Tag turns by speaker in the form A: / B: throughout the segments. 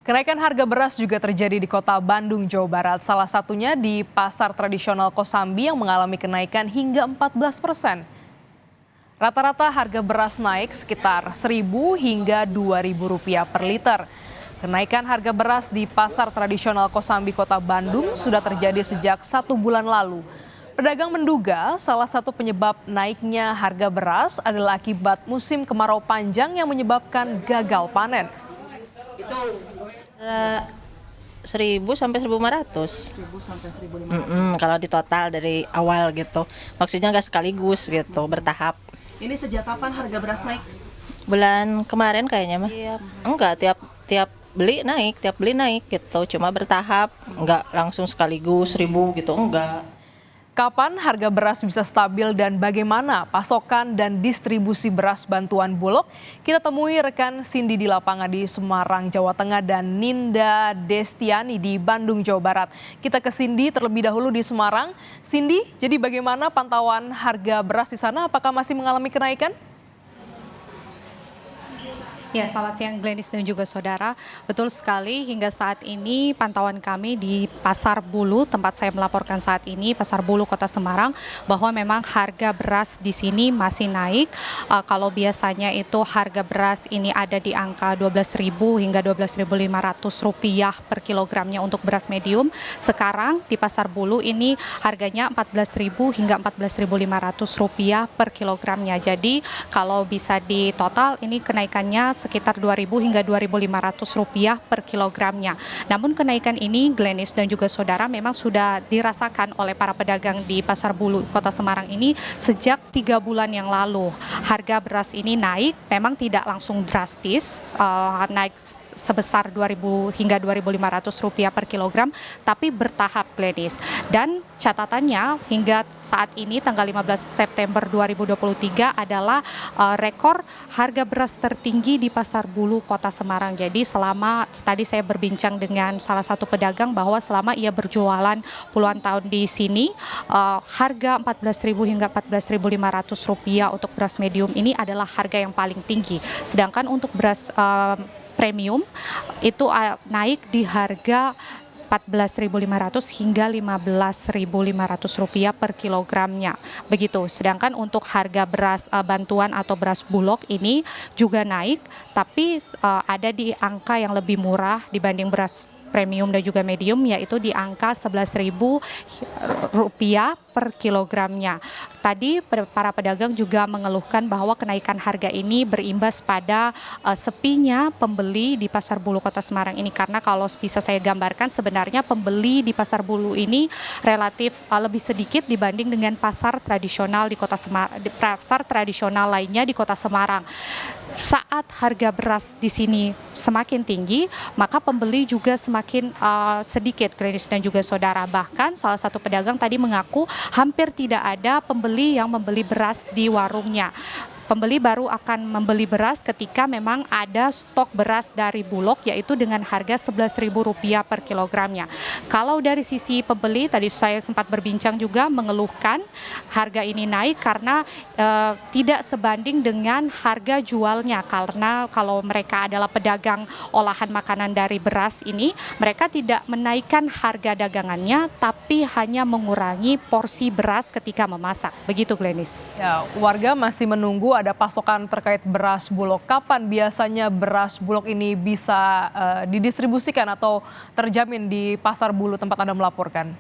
A: Kenaikan harga beras juga terjadi di kota Bandung, Jawa Barat. Salah satunya di pasar tradisional Kosambi yang mengalami kenaikan hingga 14%. Rata-rata harga beras naik sekitar Rp1.000 hingga Rp2.000 per liter. Kenaikan harga beras di pasar tradisional Kosambi, kota Bandung sudah terjadi sejak 1 bulan lalu. Pedagang menduga salah satu penyebab naiknya harga beras adalah akibat musim kemarau panjang yang menyebabkan gagal panen.
B: Itu 1.000 sampai 1.500.
C: 1.000 sampai 1.500.
B: Kalau di total dari awal gitu. Maksudnya nggak sekaligus gitu, bertahap.
C: Ini sejak kapan harga beras naik?
B: Bulan kemarin kayaknya mah. Enggak, tiap beli naik gitu. Cuma bertahap, enggak langsung sekaligus 1.000 gitu, enggak.
A: Kapan harga beras bisa stabil dan bagaimana pasokan dan distribusi beras bantuan Bulog? Kita temui rekan Cindy di lapangan di Semarang, Jawa Tengah dan Ninda Destiani di Bandung, Jawa Barat. Kita ke Cindy terlebih dahulu di Semarang. Cindy, jadi bagaimana pantauan harga beras di sana? Apakah masih mengalami kenaikan?
D: Ya, selamat siang Glenis dan juga saudara. Betul sekali, hingga saat ini pantauan kami di Pasar Bulu, tempat saya melaporkan saat ini, Pasar Bulu Kota Semarang, bahwa memang harga beras di sini masih naik. Kalau biasanya itu harga beras ini ada di angka Rp12.000 hingga Rp12.500 per kilogramnya untuk beras medium. Sekarang di Pasar Bulu ini harganya Rp14.000 hingga Rp14.500 per kilogramnya. Jadi kalau bisa di total ini kenaikannya sekitar Rp2.000 hingga Rp2.500 per kilogramnya. Namun kenaikan ini, Glenis dan juga saudara, memang sudah dirasakan oleh para pedagang di Pasar Bulu Kota Semarang ini sejak 3 bulan yang lalu. Harga beras ini naik, memang tidak langsung drastis, naik sebesar Rp2.000 hingga Rp2.500 per kilogram, tapi bertahap, Glenis. Dan catatannya hingga saat ini tanggal 15 September 2023 adalah rekor harga beras tertinggi di Pasar Bulu Kota Semarang. Jadi selama tadi saya berbincang dengan salah satu pedagang bahwa selama ia berjualan puluhan tahun di sini, harga Rp14.000 hingga Rp14.500 untuk beras medium ini adalah harga yang paling tinggi. Sedangkan untuk beras premium itu naik di harga Rp14.500 hingga Rp15.500 per kilogramnya. Begitu. Sedangkan untuk harga beras bantuan atau beras Bulog ini juga naik, tapi ada di angka yang lebih murah dibanding beras premium dan juga medium, yaitu di angka Rp11.000 per kilogramnya. Tadi para pedagang juga mengeluhkan bahwa kenaikan harga ini berimbas pada sepinya pembeli di Pasar Bulu Kota Semarang ini, karena kalau bisa saya gambarkan sebenarnya pembeli di Pasar Bulu ini relatif lebih sedikit dibanding dengan pasar tradisional di Kota Semarang, pasar tradisional lainnya di Kota Semarang. Saat harga beras di sini semakin tinggi, maka pembeli juga semakin sedikit, Glenis dan juga saudara. Bahkan salah satu pedagang tadi mengaku hampir tidak ada pembeli yang membeli beras di warungnya. Pembeli baru akan membeli beras ketika memang ada stok beras dari Bulog, yaitu dengan harga Rp11.000 per kilogramnya. Kalau dari sisi pembeli, tadi saya sempat berbincang juga mengeluhkan harga ini naik karena tidak sebanding dengan harga jualnya. Karena kalau mereka adalah pedagang olahan makanan dari beras ini, mereka tidak menaikkan harga dagangannya, tapi hanya mengurangi porsi beras ketika memasak. Begitu, Glenis.
A: Ya, warga masih menunggu ada pasokan terkait beras Bulog. Kapan biasanya beras Bulog ini bisa didistribusikan atau terjamin di Pasar Bulu tempat Anda melaporkan?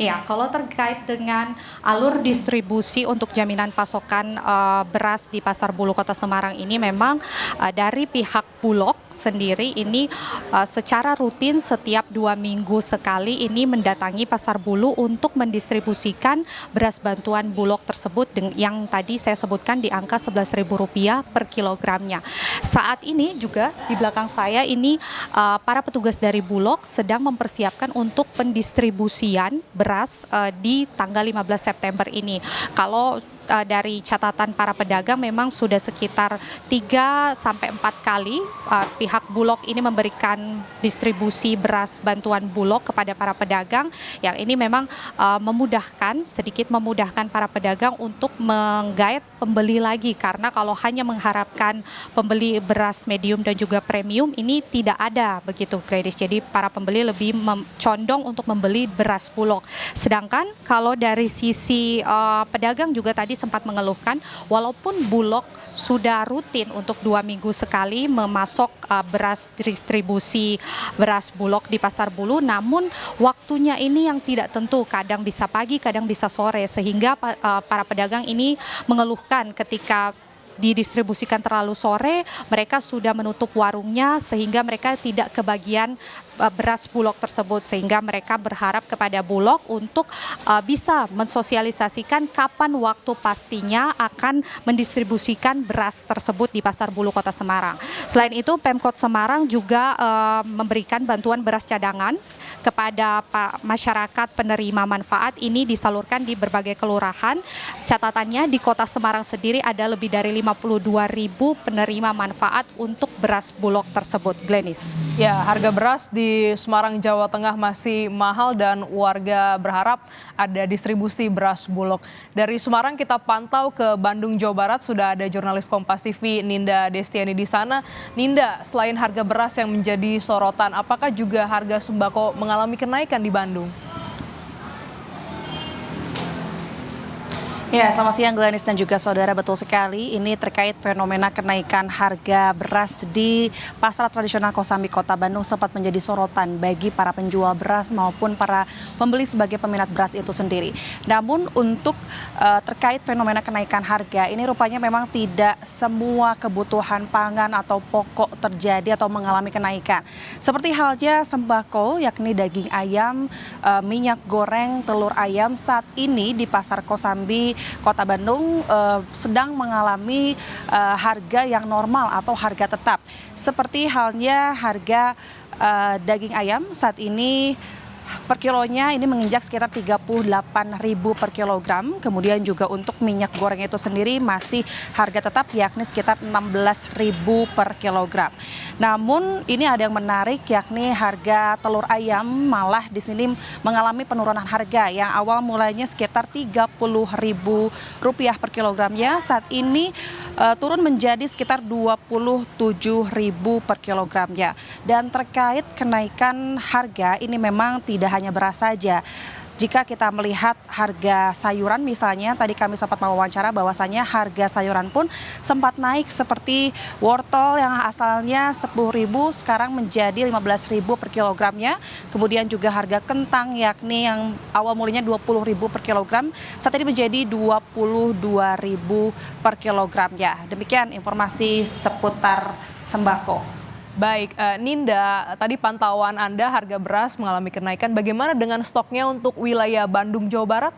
D: Ya, kalau terkait dengan alur distribusi untuk jaminan pasokan beras di Pasar Bulu Kota Semarang ini, memang dari pihak Bulog sendiri ini secara rutin setiap 2 minggu sekali ini mendatangi Pasar Bulu untuk mendistribusikan beras bantuan Bulog tersebut yang tadi saya sebutkan di angka Rp11.000 per kilogramnya. Saat ini juga di belakang saya ini para petugas dari Bulog sedang mempersiapkan untuk pendistribusian beras di tanggal 15 September ini. Kalau dari catatan para pedagang memang sudah sekitar 3 sampai 4 kali pihak Bulog ini memberikan distribusi beras bantuan Bulog kepada para pedagang, yang ini memang sedikit memudahkan para pedagang untuk menggait pembeli lagi, karena kalau hanya mengharapkan pembeli beras medium dan juga premium ini tidak ada begitu, Gladys. Jadi para pembeli lebih condong untuk membeli beras Bulog. Sedangkan kalau dari sisi pedagang juga tadi sempat mengeluhkan, walaupun Bulog sudah rutin untuk 2 minggu sekali memasok beras distribusi beras Bulog di Pasar Bulu, namun waktunya ini yang tidak tentu, kadang bisa pagi, kadang bisa sore, sehingga para pedagang ini mengeluhkan ketika didistribusikan terlalu sore, mereka sudah menutup warungnya sehingga mereka tidak kebagian beras Bulog tersebut, sehingga mereka berharap kepada Bulog untuk bisa mensosialisasikan kapan waktu pastinya akan mendistribusikan beras tersebut di Pasar Bulu Kota Semarang. Selain itu, Pemkot Semarang juga memberikan bantuan beras cadangan kepada masyarakat penerima manfaat. Ini disalurkan di berbagai kelurahan. Catatannya di Kota Semarang sendiri ada lebih dari 52.000 penerima manfaat untuk beras Bulog tersebut, Glenis.
A: Ya, harga beras di Semarang, Jawa Tengah masih mahal dan warga berharap ada distribusi beras Bulog. Dari Semarang kita pantau ke Bandung, Jawa Barat, sudah ada jurnalis Kompas TV Ninda Destiani di sana. Ninda, selain harga beras yang menjadi sorotan, apakah juga harga sembako mengalami kenaikan di Bandung?
C: Ya, selamat siang Glenis dan juga saudara, betul sekali. Ini terkait fenomena kenaikan harga beras di pasar tradisional Kosambi Kota Bandung sempat menjadi sorotan bagi para penjual beras maupun para pembeli sebagai peminat beras itu sendiri. Namun untuk terkait fenomena kenaikan harga ini rupanya memang tidak semua kebutuhan pangan atau pokok terjadi atau mengalami kenaikan. Seperti halnya sembako, yakni daging ayam, minyak goreng, telur ayam saat ini di pasar Kosambi Kota Bandung sedang mengalami harga yang normal atau harga tetap. Seperti halnya harga daging ayam saat ini per kilonya ini menginjak sekitar 38.000 per kilogram. Kemudian juga untuk minyak goreng itu sendiri masih harga tetap, yakni sekitar 16.000 per kilogram. Namun ini ada yang menarik, yakni harga telur ayam malah di sini mengalami penurunan harga yang awal mulanya sekitar Rp30.000 per kilogramnya, saat ini turun menjadi sekitar Rp27.000 per kilogramnya. Dan terkait kenaikan harga ini memang tidak hanya beras saja. Jika kita melihat harga sayuran misalnya, tadi kami sempat mewawancara bahwasannya harga sayuran pun sempat naik, seperti wortel yang asalnya Rp10.000 sekarang menjadi Rp15.000 per kilogramnya. Kemudian juga harga kentang yakni yang awal mulanya Rp20.000 per kilogram saat ini menjadi Rp22.000 per kilogramnya. Demikian informasi seputar sembako.
A: Baik, Ninda, tadi pantauan Anda harga beras mengalami kenaikan. Bagaimana dengan stoknya untuk wilayah Bandung, Jawa Barat?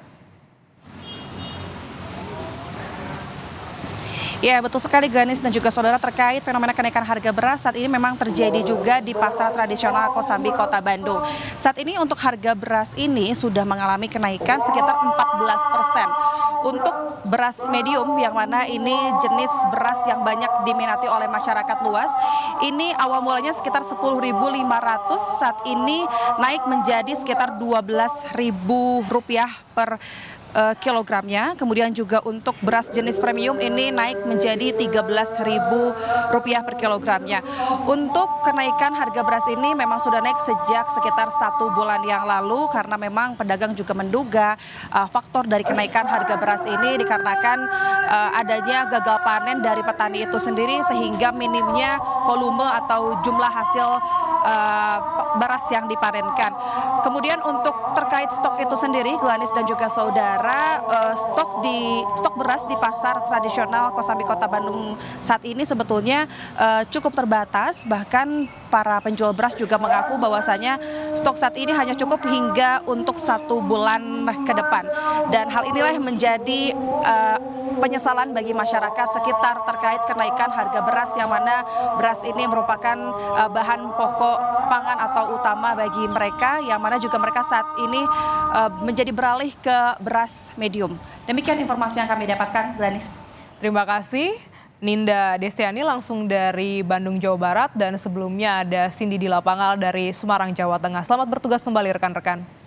C: Ya, betul sekali Glenis dan juga saudara, terkait fenomena kenaikan harga beras saat ini memang terjadi juga di pasar tradisional Kosambi Kota Bandung. Saat ini untuk harga beras ini sudah mengalami kenaikan sekitar 14%. Untuk beras medium yang mana ini jenis beras yang banyak diminati oleh masyarakat luas, ini awal mulanya sekitar Rp10.500, saat ini naik menjadi sekitar Rp12.000 per kilogramnya. Kemudian juga untuk beras jenis premium ini naik menjadi Rp13.000 per kilogramnya. Untuk kenaikan harga beras ini memang sudah naik sejak sekitar 1 bulan yang lalu, karena memang pedagang juga menduga faktor dari kenaikan harga beras ini dikarenakan adanya gagal panen dari petani itu sendiri, sehingga minimnya volume atau jumlah hasil beras yang dipanenkan. Kemudian untuk terkait stok itu sendiri, Glenis dan juga saudara, stok beras di pasar tradisional Kosambi Kota Bandung saat ini sebetulnya cukup terbatas. Bahkan para penjual beras juga mengaku bahwasanya stok saat ini hanya cukup hingga untuk 1 bulan ke depan. Dan hal inilah yang menjadi penyesalan bagi masyarakat sekitar terkait kenaikan harga beras, yang mana beras ini merupakan bahan pokok pangan atau utama bagi mereka, yang mana juga mereka saat ini menjadi beralih ke beras medium. Demikian informasi yang kami dapatkan, Glenis.
A: Terima kasih Ninda Destiani langsung dari Bandung, Jawa Barat, dan sebelumnya ada Cindy di lapangan dari Semarang, Jawa Tengah. Selamat bertugas kembali rekan-rekan.